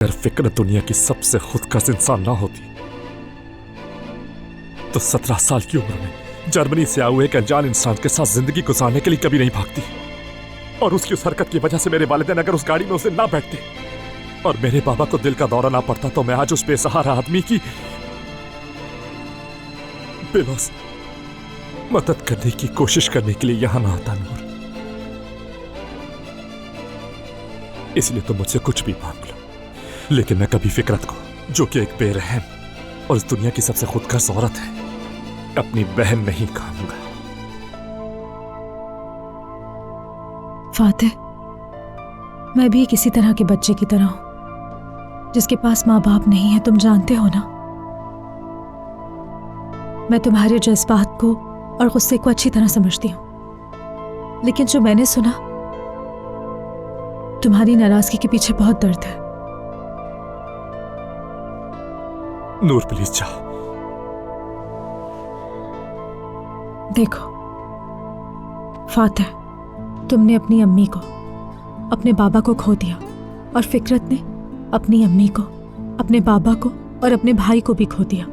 अगर फिक्र दुनिया की सबसे खुदगर्ज इंसान ना होती तो 17 साल की उम्र में जर्मनी से आए हुए एक अनजान इंसान के साथ जिंदगी गुजारने के लिए कभी नहीं भागती। और उसकी उस हरकत की वजह से मेरे वालिदैन अगर उस गाड़ी में उसे ना बैठते और मेरे बाबा को दिल का दौरा ना पड़ता तो मैं आज उस बेसहारा आदमी की बेलौस मदद करने की कोशिश करने के लिए यहां ना आता नूर। इसलिए तुम मुझसे कुछ भी मांग लो, लेकिन मैं कभी फिकरत को, जो कि एक बेरहम और इस दुनिया की सबसे खुदगर्ज औरत है, अपनी बहन नहीं कहूंगा। फातिह, मैं भी किसी तरह के बच्चे की तरह हूं जिसके पास माँ बाप नहीं है, तुम जानते हो ना। मैं तुम्हारे जज्बात को और गुस्से को अच्छी तरह समझती हूं, लेकिन जो मैंने सुना, तुम्हारी नाराजगी के पीछे बहुत दर्द है। नूर प्लीज जाओ। देखो फातिह, तुमने अपनी अम्मी को, अपने बाबा को खो दिया और फिकरत ने अपनी अम्मी को, अपने बाबा को और अपने भाई को भी खो दिया।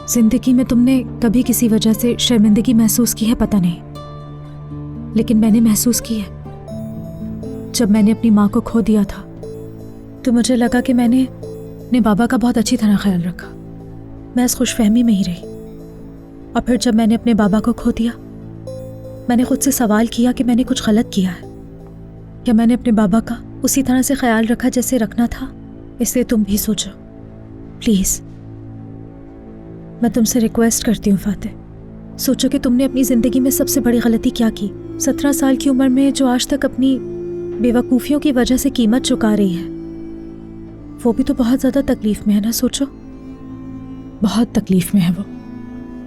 जिंदगी में तुमने कभी किसी वजह से शर्मिंदगी महसूस की है पता नहीं, लेकिन मैंने महसूस की है। जब मैंने अपनी माँ को खो दिया था तो मुझे लगा कि मैंने अपने बाबा का बहुत अच्छी तरह ख्याल रखा। मैं इस खुशफहमी में ही रही। और फिर जब मैंने अपने बाबा को खो दिया, मैंने खुद से सवाल किया कि मैंने कुछ गलत किया है, या मैंने अपने बाबा का उसी तरह से ख्याल रखा जैसे रखना था। इसलिए तुम भी सोचो प्लीज। मैं तुमसे रिक्वेस्ट करती हूँ फातिह, सोचो कि तुमने अपनी जिंदगी में सबसे बड़ी गलती क्या की। 17 साल की उम्र में जो आज तक अपनी बेवकूफ़ियों की वजह से कीमत चुका रही है, वो भी तो बहुत ज़्यादा तकलीफ में है ना। सोचो, बहुत तकलीफ में है वो।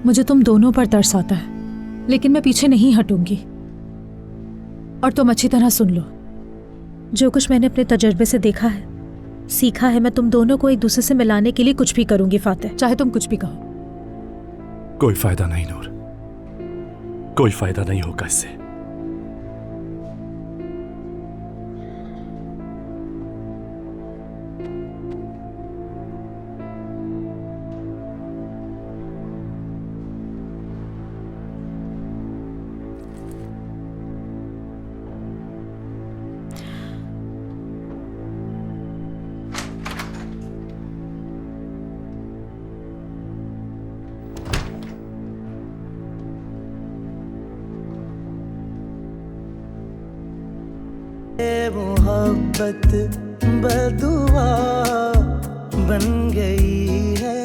मुझे तुम दोनों पर तरस आता है, लेकिन मैं पीछे नहीं हटूंगी। और तुम अच्छी तरह सुन लो, जो कुछ मैंने अपने तजर्बे से देखा है, सीखा है, मैं तुम दोनों को एक दूसरे से मिलाने के लिए कुछ भी करूंगी फातिह, चाहे तुम कुछ भी कहो। कोई फायदा नहीं नूर, कोई फायदा नहीं होगा इससे। मोहब्बत बदुआ बन गई है